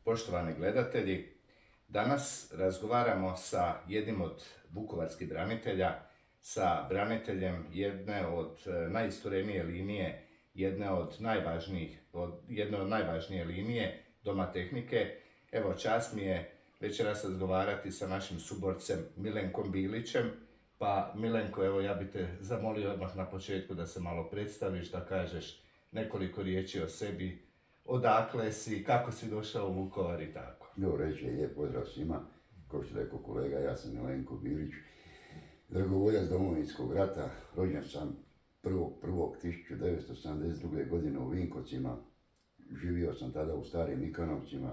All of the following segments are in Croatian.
Poštovani gledatelji, danas razgovaramo sa jednim od vukovarskih branitelja, sa braniteljem jedne od najisturenije linije, jedne od najvažnije linije Doma tehnike. Evo, čast mi je večeras razgovarati sa našim suborcem Milenkom Bilićem. Pa Milenko, evo ja bi te zamolio odmah na početku da se malo predstaviš, da kažeš nekoliko riječi o sebi, odakle si, kako si došao u Vukovar i tako. Dobro reći, lijep pozdrav svima. Kao što je rekao kolega, ja sam Milenko Bilić, dragovoljac Domovinskog rata. Rođen sam 1.1.1972. godine u Vinkovcima. Živio sam tada u Starim Mikanovcima.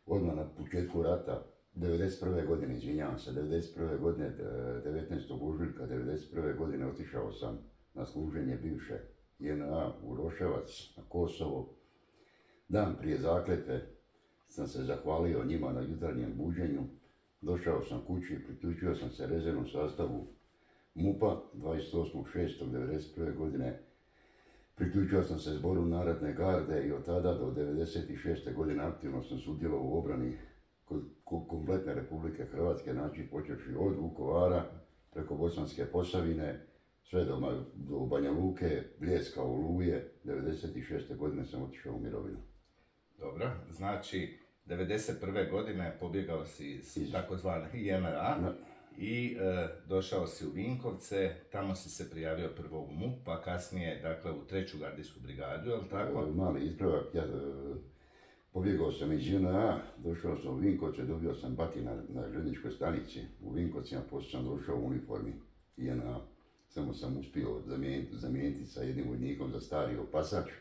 Odmah na početku rata, 1991. godine, 1991. godine, 19. ožujka 1991. godine otišao sam na služenje bivše JNA u Roševac, na Kosovo. Dan prije zakletve sam se zahvalio njima na jutarnjem buđenju. Došao sam kući, priključio sam se rezervnom sastavu MUP-a 28.6.1991. godine. Priključio sam se zboru Narodne garde i od tada do 1996. godine aktivno sam sudjelovao u obrani kompletne Republike Hrvatske, znači počevši od Vukovara preko Bosanske Posavine, sve do Banja Luke, Bljeska, Oluje. 1996. godine sam otišao u mirovinu. Dobro, znači 1991. godine pobjegao si iz takozvane JNA i došao si u Vinkovce, tamo si se prijavio prvo u MUP, pa kasnije dakle u 3. gardijsku brigadu, je li tako? Mali ispravak, pobjegao sam iz JNA, došao sam u Vinkovce, dobio sam batina na željezničkoj stanici u Vinkovcima, poslije sam došao u uniformi JNA. Samo sam uspio zamijeniti sa jednim vojnikom za stari opasač.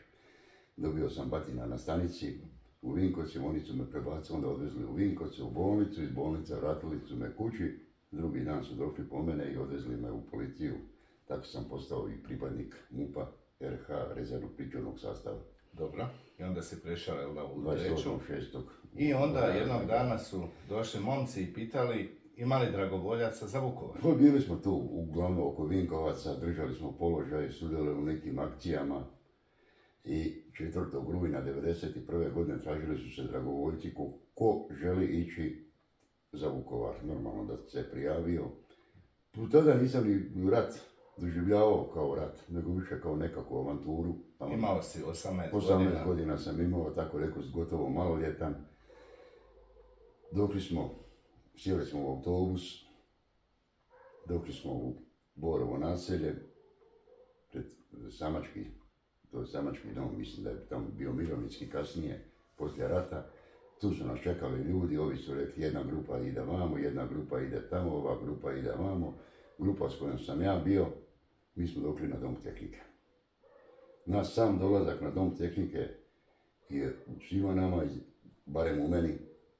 Dobio sam batina na stanici u Vinkovcima, oni su me prebacili, onda odvezli u Vinkovce, u bolnicu, iz bolnice vratili su me kući. Drugi dan su došli po mene i odvezli me u policiju. Tako sam postao i pripadnik MUP-a RH, rezervnog pričuvnog sastava. Dobro, i onda si prešao u 28.6. I onda jednog dana su došli momci i pitali ima li dragovoljaca za Vukovar? Pa bili smo tu uglavnom oko Vinkovaca, držali smo položaj, sudjelovali u nekim akcijama. I 4. rujna 1991. godine tražili su se dragovoljci ko želi ići za Vukovar. Normalno da se prijavio. Tada nisam ni rat doživljavao kao rat, nego više kao nekakvu avanturu. Imao si 18 godina. 18 godina sam imao, tako rekao, gotovo maloljetan. Sjeli smo u autobus, došli smo u Borovo naselje, pred Samački, to je Samački dom, mislim da je tamo bio mirovinski kasnije, poslije rata. Tu su nas čekali ljudi, ovi su rekli jedna grupa ide vamo, jedna grupa ide tamo, ova grupa ide vamo. Grupa s kojom sam ja bio, mi smo došli na Dom tehnike. Naš sam dolazak na Dom tehnike je svima nama, barem u meni,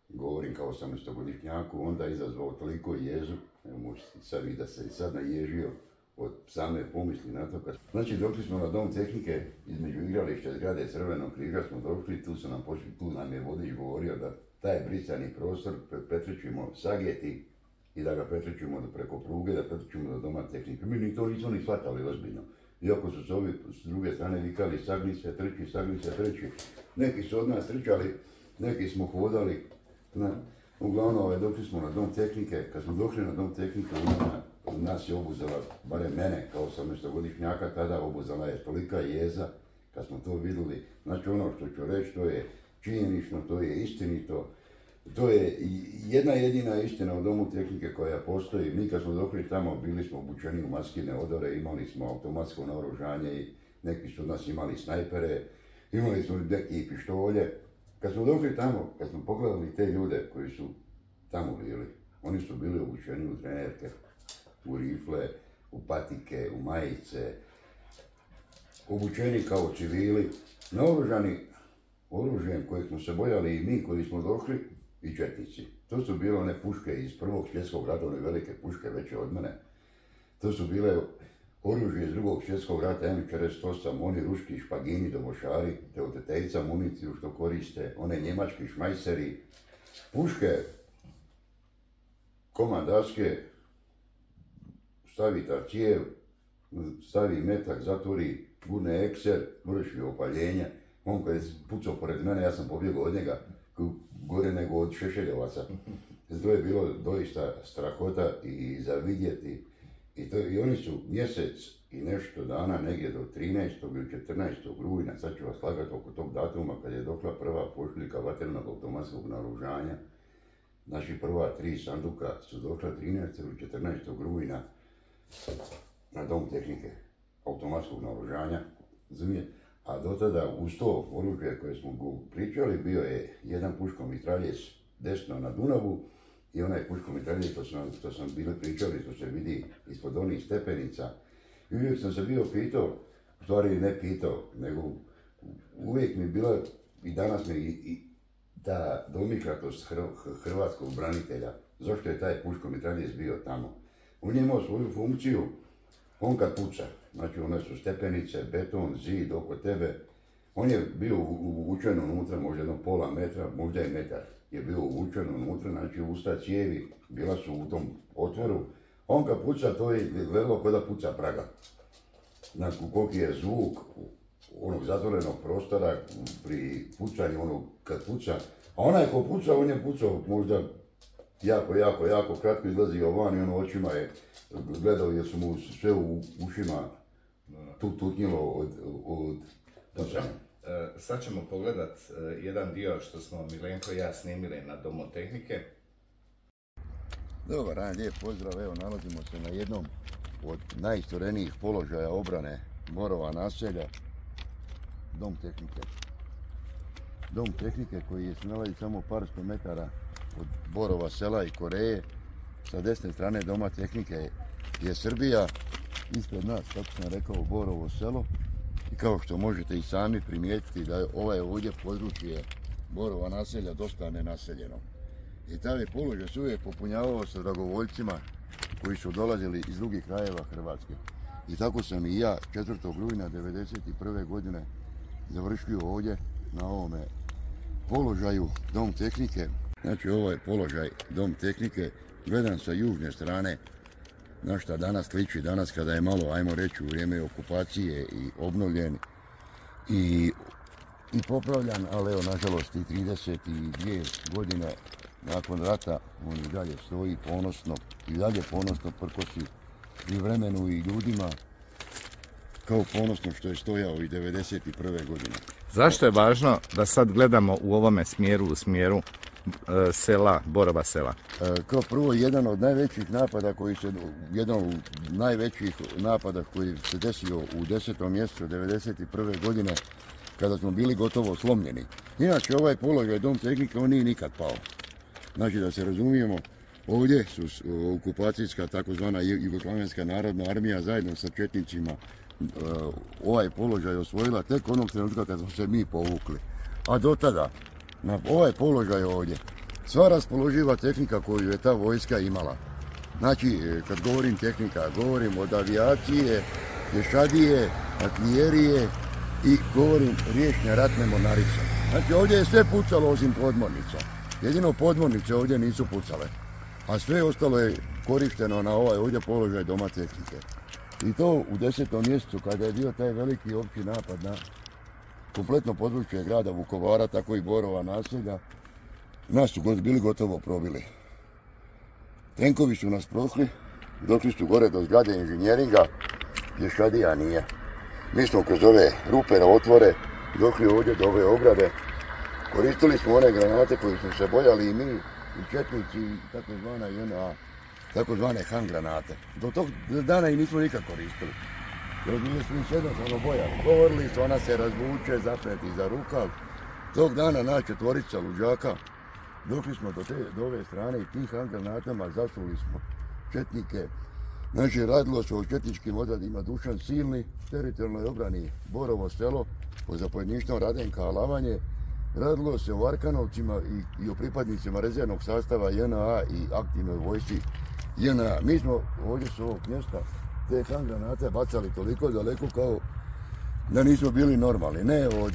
govorim kao 18-godišnjaku, onda je izazvao toliko jezu, evo možete sad vidjeti da se i sad naježio od same pomisli na to. Znači došli smo na Dom tehnike, između igrališta zgrade Crvenog križa smo došli, tu nam je vodič govorio da taj brisani prostor pretrčimo sageti i da ga pretrčimo preko pruge, da pretrčimo do Doma tehnike. Mi to nismo ni shvatali ozbiljno. Iako su se ovi s druge strane vikali sagni se, treći. Neki su od nas trčali, neki smo hodali. Uglavnom, došli smo na Dom tehnike. Kad smo došli na Dom tehnike, nas je obuzela, barem mene, kao 18-godišnjaka, tada obuzela je tolika jeza, kad smo to vidjeli. Znači ono što ću reći, to je činjenično, to je istinito. To je jedna jedina istina u Domu tehnike koja postoji. Mi kad smo došli tamo, bili smo obučeni u maskine odore, imali smo automatsko naoružanje i neki su od nas imali snajpere, imali smo neki i pištolje. Kad smo došli tamo, kad smo pogledali te ljude koji su tamo bili, oni su bili obučeni u trenerke, u rifle, u patike, u majice, obučeni kao civili, naoružani oružjem kojeg smo se bojali i mi koji smo došli, i četnici. To su bile one puške iz Prvog svjetskog rata, one velike puške veće od mene. To su bile oružje iz Drugog svjetskog rata, M48, oni ruški špagini, dobošari, te otetejca municiju što koriste, one njemački šmajseri, puške, komandaske, stavi cijev, stavi metak, zatvori, gurne ekser, vrši opaljenja. On kad je pucao pored mene, ja sam pobjegao od njega, gore nego od Šešeljevaca. To je bilo doista strahota i za vidjeti. I oni su mjesec i nešto dana, negdje do 13. ili 14. rujna, sad ću vas slagati oko tog datuma kad je došla prva pošiljka vatrenog automatskog naoružanja. Naši prva 3 sanduka su došla 13. ili 14. rujna na dom tehnike automatskog naoružanja. A do tada uz to oružje koje smo pričali bio je jedan puškomitraljec desno na Dunavu i onaj puškomitraljec, to sam bili pričali, to se vidi ispod onih stepenica. I uvijek sam se bio pitao, u stvari ne pitao, nego uvijek mi bila i danas mi i ta domišljatost hrvatskog branitelja. Zašto je taj puškomitraljec bio tamo? On je imao svoju funkciju, on kad puca, znači one su stepenice, beton, zid oko tebe, on je bio uvučen unutra, možda jedno pola metra, možda i metar je bio uvučen unutra, znači usta cijevi, bila su u tom otvoru. On kad puca, to je gledalo kao da puca praga. Znači koliki je zvuk onog zatvorenog prostora pri pucanju, onog kad puca. A onaj ko puca, on je pucao možda jako kratko izlazio van i ono očima je gledao jer su mu sve u ušima tutnjilo od pucanja. Sad ćemo pogledat jedan dio što smo Milenko i ja snimili na Domu tehnike. Dobar dan, lijep pozdrav, evo nalazimo se na jednom od najisturenijih položaja obrane Borova naselja, Dom tehnike. Dom tehnike koji se nalazi samo par sto metara od Borova sela i Koreje. Sa desne strane Doma tehnike je Srbija, ispred nas, kako sam rekao, Borovo selo. I kao što možete i sami primijetiti da je ovaj ovdje područje Borova naselja dosta nenaseljeno. I taj položaj se uvijek popunjavao sa dragovoljcima koji su dolazili iz drugih krajeva Hrvatske. I tako sam i ja 4. rujna 1991. godine završio ovdje na ovome položaju Dom tehnike. Znači ovaj položaj Dom tehnike gledam sa južne strane, na šta danas liči, danas kada je malo, ajmo reći, u vrijeme okupacije i obnovljen i popravljan, ali evo nažalost i 32 godine nakon rata on i dalje stoji ponosno i dalje ponosno prkosi i vremenu i ljudima kao ponosno što je stojao i 1991. godine. Zašto je važno da sad gledamo u ovome smjeru, u smjeru sela, Borova sela? Kao prvo, jedan od najvećih napada koji se desio u 10. mjesecu 1991. godine kada smo bili gotovo slomljeni. Inače, ovaj položaj Dom tehnike, on nije nikad pao. Znači, da se razumijemo, ovdje su okupacijska takozvana Jugoslavenska narodna armija zajedno sa četnicima ovaj položaj osvojila tek onog trenutka kad smo se mi povukli. A do tada, na ovaj položaj ovdje, sva raspoloživa tehnika koju je ta vojska imala. Znači, kad govorim tehnika, govorim od avijacije, pješadije, artiljerije i govorim riječne ratne mornarice. Znači, ovdje je sve pucalo osim podmornica. Jedino podmornice ovdje nisu pucale, a sve ostalo je korišteno na ovaj ovdje položaj Doma tehnike. I to u 10. mjesecu kada je bio taj veliki opći napad na kompletno područje grada Vukovara, tako i Borova naselja, nas su bili gotovo probili. Tenkovi su nas prošli, došli su gore do zgrade inženjeringa, pješadija nije. Mi smo kroz ove rupe na otvore došli ovdje do ove ograde. Koristili smo one granate koje smo se bojali i mi, i četnici, i takozvana JNA, takozvane hand granate. Do tog dana i nismo nikad koristili. Jer mi smo se jednostavno bojali. Govorili su, ona se razvuče, zapneti za rukav. Tog dana nas četvorica luđaka, došli smo do ove strane i tim hand granatama zasuli smo četnike. Znači, radilo se o četničkim odradima Dušan Silni, teritorijalnoj obrani Borovo selo, pod zapovjedništvom Radenka Alavanje. Radilo se o Arkanovcima i o pripadnicima rezervnog sastava JNA i aktivnoj vojsci JNA. Mi smo ovdje s ovog mjesta te hand granate bacali toliko daleko kao da nismo bili normalni. Ne od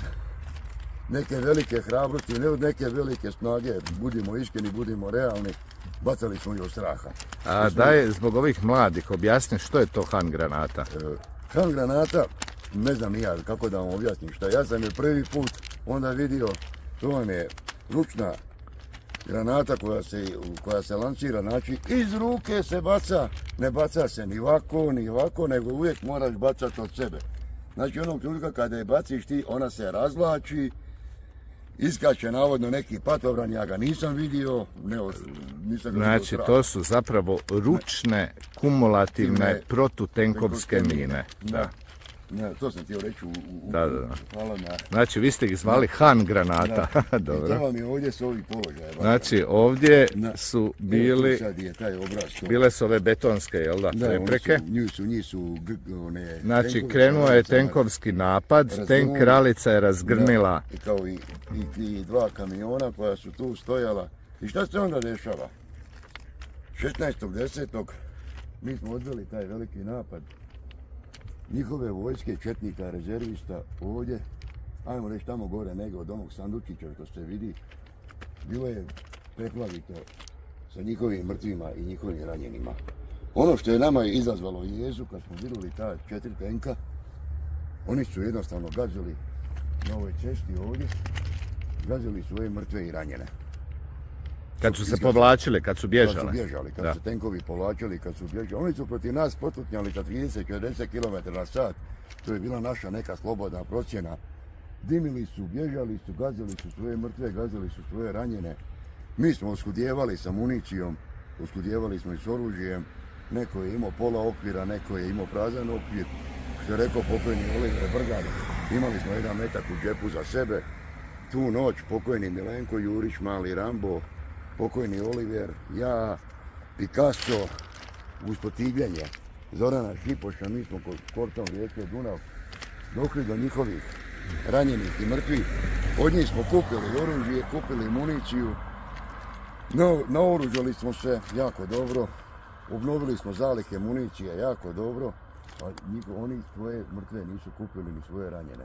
neke velike hrabrosti, ne od neke velike snage, budimo iskreni, budimo realni, bacali smo i od straha. A daj, zbog ovih mladih, objasni što je to hand granata? Hand granata, ne znam ni ja kako da vam objasnim šta. Ja sam je prvi put onda vidio, to vam je ručna granata koja se lancira, znači iz ruke se baca, ne baca se ni ovako, nego uvijek moraš bacati od sebe. Znači onog trenutka kada je baciš ti, ona se razvlači, iskače navodno neki patobran, ja ga nisam vidio, nisam ga Znači to su zapravo ručne, kumulativne protutenkovske mine. Da. Ne, to sam htio reći Da. Hvala na... Znači vi ste ih zvali Han granata. Dobro. I to vam je ovdje s ovih položaja. Znači ovdje su bili, sad je taj obraz, bile su ove betonske, jel da, prepreke. Njih su one... Znači krenuo je tenkovski napad, tenk Kraljica je razgrnila. I kao i dva kamiona koja su tu stojala. I šta se onda dešava? 16.10. mi smo odveli taj veliki napad. Njihove vojske, četnika, rezervista ovdje, ajmo reći tamo gore negdje od onog sandučića što se vidi, bilo je preplavito sa njihovim mrtvima i njihovim ranjenima. Ono što je nama izazvalo jezu kad smo vidjeli ta 4 tenka, oni su jednostavno gazili na ovoj cesti ovdje, gazili svoje mrtve i ranjene. Kad su se povlačili, kad su bježali. Kad su bježali, kad su tenkovi povlačili, kad su bježali. Oni su protiv nas potutnjali sa 30-40 km na sat. To je bila naša neka slobodna procjena. Dimili su, bježali su, gazili su svoje mrtve, gazili su svoje ranjene. Mi smo oskudjevali sa municijom, oskudjevali smo i s oružjem. Neko je imao pola okvira, neko je imao prazan okvir. Što je rekao pokojni Oliver Brgan, imali smo jedan metak u džepu za sebe. Tu noć pokojni Milenko Jurić, mali Rambo, pokojni Oliver, ja, Picasso, uz potivljenje Zorana Šipoša, mi smo kod kortom rijeke Dunav došli do njihovih ranjenih i mrtvih. Od njih smo kupili oružje, kupili municiju, naoružali smo se jako dobro, obnovili smo zalihe municije jako dobro, a oni svoje mrtve nisu kupili ni svoje ranjene.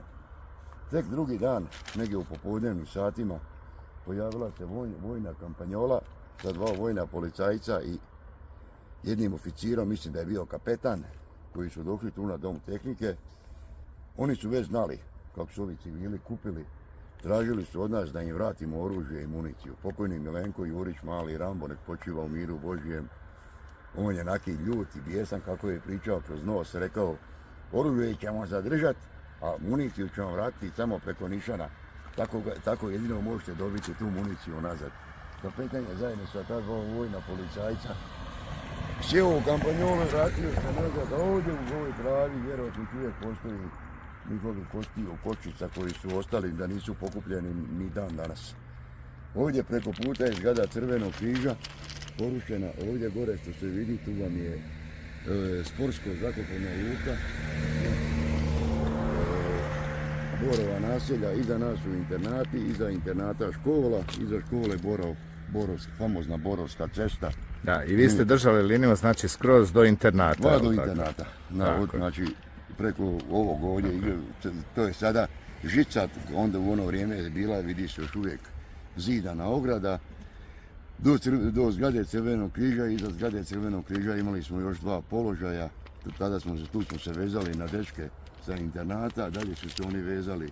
Tek drugi dan, negdje u popodnevnim satima, pojavila se vojna kampanjola sa 2 vojna policajca i jednim oficirom, mislim da je bio kapetan, koji su došli tu na dom tehnike. Oni su već znali kako su ovi civili kupili, tražili su od nas da im vratimo oružje i municiju. Pokojni Milenko Jurić, mali Rambo, nek počiva u miru Božjem. On je onaki ljut i bijesan kako je pričao kroz nos, rekao oružje ćemo zadržati, a municiju ćemo vratiti samo preko nišana. Tako jedino možete dobiti tu municiju nazad. Kapetan je zajedno sa ta 2 vojna policajca sjeo u kampanjolu, vratio se nazad, a ovdje u ovoj travi vjerojatno uvijek postoji njihovi kostiju kočica koji su ostali da nisu pokupljeni ni dan danas. Ovdje preko puta je zgrada Crvenog križa, porušena, ovdje gore što se vidi, tu vam je sportsko zakopana luka. Borova naselja, iza nas su internati, iza internata škola, iza škole famozna Borovska cesta. Da, i vi ste držali liniju, znači skroz do internata. Do internata, znači preko ovog ovdje, to je sada žica, onda u ono vrijeme je bila, vidi se još uvijek zidana ograda. Do zgrade Crvenog križa, iza zgrade Crvenog križa imali smo još 2 položaja, tu smo se vezali na dečke sa internata, dalje su se oni vezali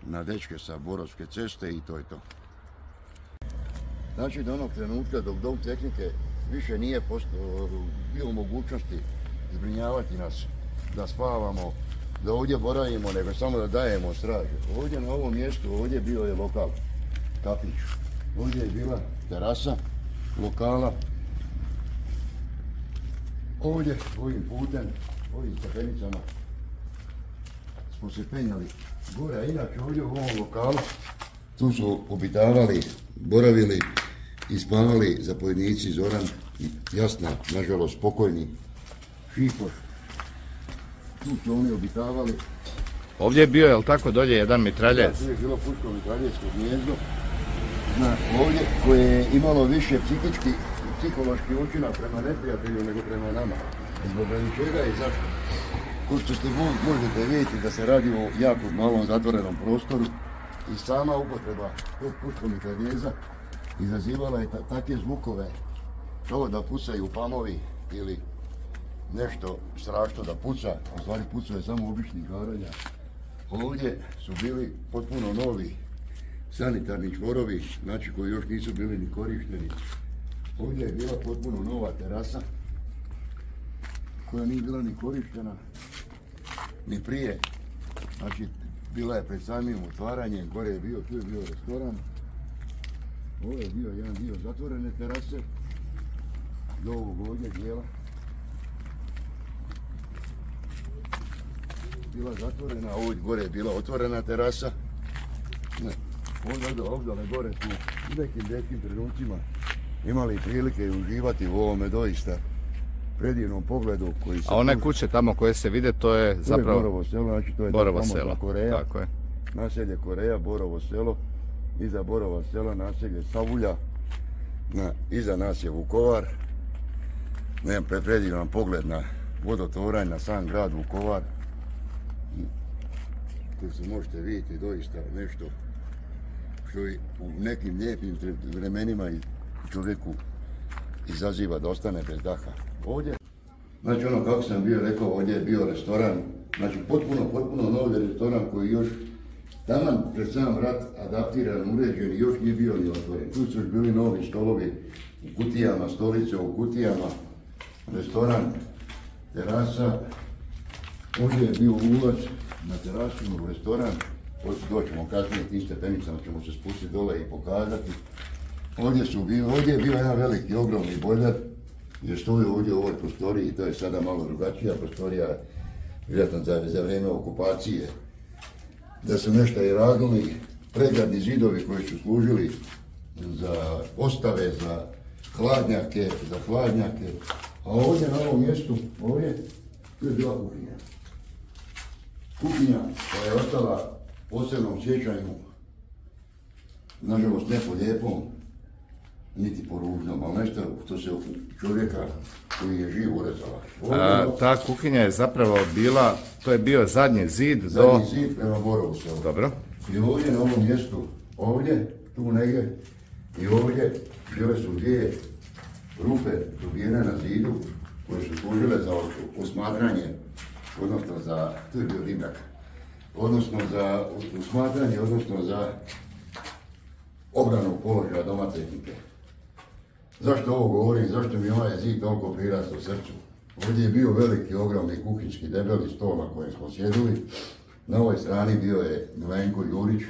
na dečke sa Borovske ceste i to je to. Znači do onog trenutka dok dom tehnike više nije bio u mogućnosti zbrinjavati nas, da spavamo, da ovdje boravimo, nego samo da dajemo straže. Ovdje na ovom mjestu, ovdje bio je lokal, kafić. Ovdje je bila terasa lokala. Ovdje, ovim putem, ovim stepenicama smo se penjali gore, a inače ovdje u ovom lokalu tu su obitavali, boravili i spavali zapovjednici Zoran i Jasna, nažalost pokojni Šipoš. Tu su oni obitavali. Ovdje je bio, jel tako, dolje jedan mitraljez? Tu je bilo puško mitraljezko gnijezdo. Ovdje koje je imalo više psihološki učinak prema neprijatelju nego prema nama. Zbog čega i zašto? Ko što ste možete vidjeti da se radi o jako malom zatvorenom prostoru i sama upotreba tog puškog mitraljeza izazivala je takve zvukove kao da pucaju pamovi ili nešto strašno da puca, u stvari pucao je samo obični garanja. Ovdje su bili potpuno novi sanitarni čvorovi, znači koji još nisu bili ni korišteni. Ovdje je bila potpuno nova terasa, koja nije bila ni korištena, ni prije. Znači, bila je pred samim otvaranjem, gore je bio, tu je bio restoran. Ovo je bio jedan dio zatvorene terase, do ovog ovdje dijela. Bila zatvorena, ovo gore je bila otvorena terasa. Ne, ovdje gore smo u nekim nekim trenucima imali prilike uživati u ovome doista predivnom pogledu koji se... A one kuće tamo koje se vide, to je zapravo... To je Borovo selo, znači to je Borovo selo. Koreja. Tako je. Naselje Koreja, Borovo selo. Iza Borova sela naselje Savulja. Iza nas je Vukovar. Nemam predivan pogled na vodotvoranj, na sam grad Vukovar. Tu se možete vidjeti doista nešto što u nekim lijepim vremenima čovjeku izaziva da ostane bez daha. Ovdje, znači ono kako sam bio rekao, ovdje je bio restoran, znači potpuno novi restoran koji još taman pred sam rat adaptiran, uređen i još nije bio ni otvoren. Tu su još bili novi stolovi u kutijama, stolice u kutijama, restoran, terasa. Ovdje je bio ulaz na terasu u restoran, doćemo kasnije tim stepenicama, ćemo se spustiti dole i pokazati. Ovdje je bio jedan veliki, ogromni bojler, gdje stoji ovdje u ovoj prostoriji, to je sada malo drugačija prostorija, vjerojatno za vrijeme okupacije, da su nešto i radili, pregradni zidovi koji su služili za ostave, za hladnjake, a ovdje na ovom mjestu, ovdje, tu je bila kuhinja. Kuhinja koja je ostala u posebnom sjećanju, nažalost ne po lijepom, niti po ružnom, ali nešto što se čovjeka koji je živ urezala. Ta kuhinja je zapravo bila, to je bio zadnji zid Zadnji zid prema Borovu selu. Dobro. I ovdje na ovom mjestu, ovdje, tu negdje, i ovdje bile su dvije rupe dobijene na zidu koje su služile za osmatranje, odnosno za, tu je bio dimnjak, odnosno za osmatranje, odnosno za obranu položaja doma tehnike. Zašto ovo govorim? Zašto mi ovaj zid toliko prirastao srcu? Ovdje je bio veliki, ogromni kuhinjski debeli stol na kojem smo sjedili. Na ovoj strani bio je Milenko Jurić,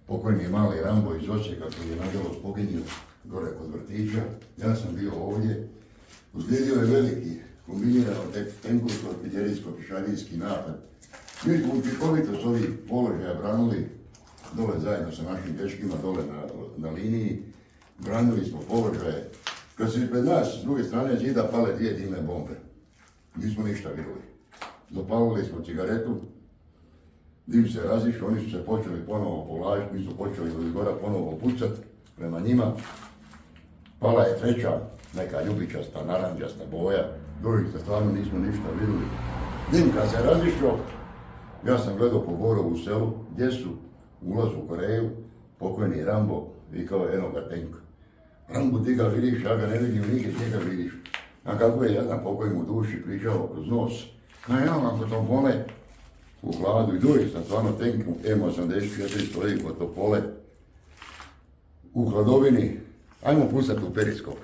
pokojni mali Rambo iz Osijeka koji je nažalost poginuo gore kod vrtića. Ja sam bio ovdje. Uslijedio je veliki kombinirano tenkovsko-artiljerijsko-pješadijski napad. Mi smo učinkovito s ovih položaja branili dole zajedno sa našim dečkima dole na liniji. Branili smo položaje. Kad su ispred nas s druge strane zida pale dvije dimne bombe. Nismo ništa vidjeli. Zapalili smo cigaretu, dim se razišao, oni su se počeli ponovo povlačiti, mi su počeli iz gora ponovo pucati prema njima. Pala je treća, neka ljubičasta, naranđasta boja, drugih se stvarno nismo ništa vidjeli. Dim kad se razišao, ja sam gledao po Borovu selu, gdje su ulaz u Koreju, pokojni Rambo, vikao eno ga tenka. Rambo, ti ga vidiš, ja ga ne vidim nigdje, ti ga vidiš. A kako je jedan pokoj mu duši pričao kroz nos. Ja ako to mole u hladu i doista stvarno tenku M84 stoji kod Topole u hladovini. Ajmo pusati u periskop.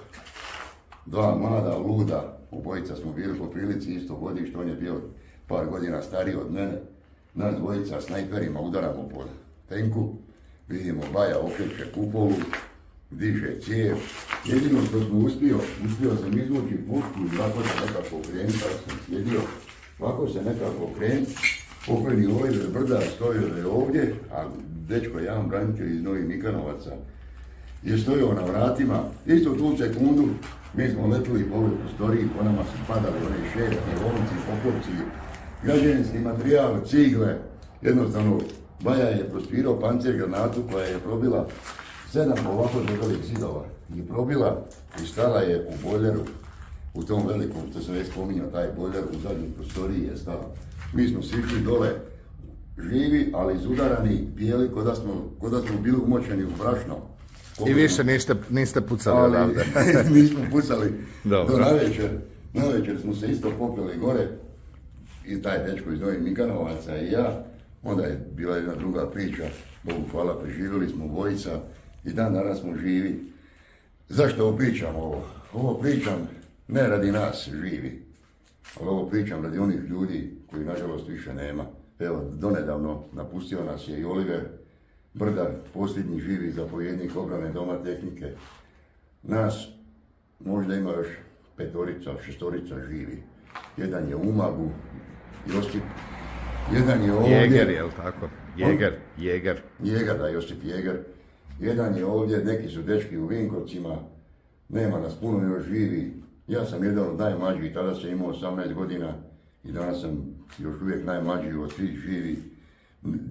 Dva mlada, luda, obojica smo bili po prilici isto godište, on je bio par godina stariji od mene. Nas dvojica snajperima udaramo po tenku, vidimo Baja okreće kupolu, diže cijev. Jedino što smo uspio sam izvući pušku i lako se nekako okrenuti, tako sam sjedio. Lako se nekako okrenuti, pokojni Oliver Brdar stojio je ovdje, a dečko Jan branitelj iz Novih Mikanovaca je stojio na vratima. Isto tu sekundu mi smo letili po ovoj prostoriji, po nama su padali one šerke, lonci, poklopci, građevinski materijal, cigle. Jednostavno, Baja je prospirao pancer granatu koja je probila 7 ovako debelih zidova i probila i stala je u bojleru, u tom velikom, što sam već spominjao, taj bojler u zadnjoj prostoriji je stala. Mi smo svi dole živi, ali izudarani, bijeli, ko da smo bili umočeni u brašno. I više niste pucali odavde. Nismo pucali do navečer. Navečer smo se isto popeli gore i taj dečko iz Novih Mikanovaca i ja. Onda je bila jedna druga priča. Bogu hvala, preživjeli smo obojica i dan danas smo živi. Zašto ovo pričam ovo? Ovo pričam ne radi nas živi, ali ovo pričam radi onih ljudi koji nažalost više nema. Evo, donedavno napustio nas je i Oliver Brdar, posljednji živi zapovjednik obrane Doma tehnike. Nas možda ima još 5, 6 živi. Jedan je u Umagu, Josip, jedan je ovdje. Jeger, jel tako? Jeger. Jeger, da, Josip Jeger. Jedan je ovdje, neki su dečki u Vinkovcima, nema nas puno još živi. Ja sam jedan od najmlađih, tada sam imao 18 godina i danas sam još uvijek najmlađi od svih živi.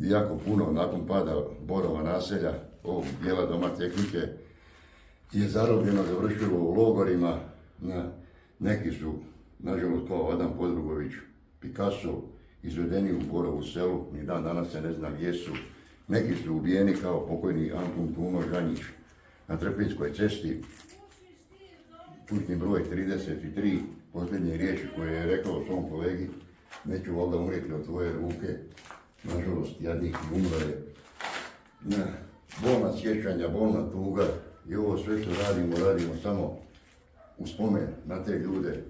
Jako puno nakon pada Borova naselja, ovog dijela Doma tehnike, je zarobljeno, završilo u logorima. Neki su, nažalost, kao Adam Podrugović, Picasso, izvedeni u Borovu selu, ni dan danas se ne zna gdje su. Neki su ubijeni kao pokojni Antun Tumo Žanjić na Trpinskoj cesti. Kućni broj 33, posljednje riječi koje je rekao svom kolegi: neću valjda umrijeti od tvoje ruke. Nažalost, jadnik umro je. Bolna sjećanja, bolna tuga i ovo sve što radimo samo u spomen na te ljude.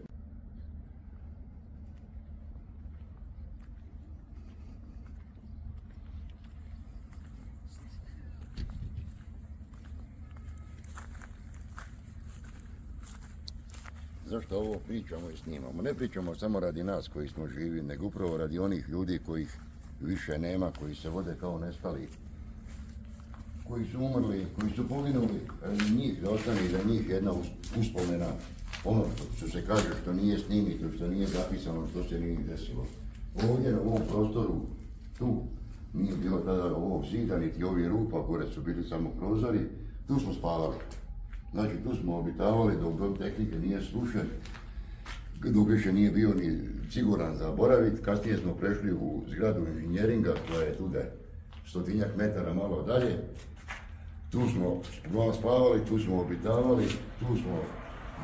Zašto ovo pričamo i snimamo? Ne pričamo samo radi nas koji smo živi, nego upravo radi onih ljudi kojih više nema, koji se vode kao nestali, koji su umrli, koji su poginuli, radi njih da ostane i da njih jedna uspomena, ono što se kaže, što nije snimito, što nije zapisano, što se nije desilo. Ovdje na ovom prostoru, tu, nije bilo tada ovog zida, niti ovih rupa, gore su bili samo prozori, tu smo spavali. Znači, tu smo obitavali dok Dom tehnike nije slušen, dok više nije bio ni siguran za boraviti. Kasnije smo prešli u zgradu inženjeringa koja je tuda 100-tinjak metara malo dalje. Tu smo spavali, tu smo obitavali, tu smo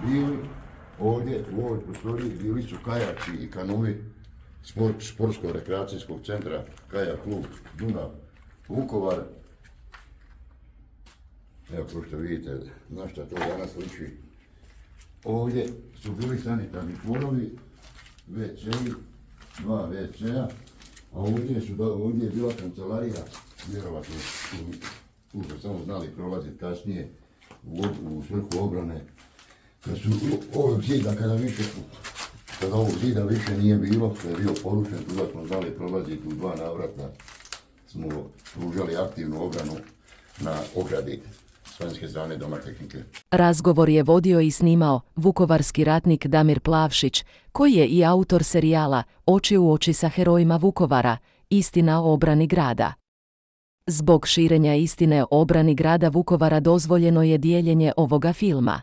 bili. Ovdje u ovoj prostoriji bili su kajaci i kanui sportsko-rekreacijskog centra Kajak klub Dunav Vukovar. Evo, kao što vidite, na šta to danas liči. Ovdje su bili sanitarni čvorovi, WC-i, 2 WC-a, a ovdje je bila kancelarija, vjerovatno tu smo samo znali prolaziti kasnije u svrhu obrane. Kada ovog zida više nije bilo, kada je bio poručen, tuda smo znali prolaziti u 2 navrata, smo pružali aktivnu obranu na ogradi slovenske strane Doma tehnike. Razgovor je vodio i snimao vukovarski ratnik Damir Plavšić, koji je i autor serijala Oči u oči sa herojima Vukovara, Istina o obrani grada. Zbog širenja istine o obrani grada Vukovara dozvoljeno je dijeljenje ovoga filma.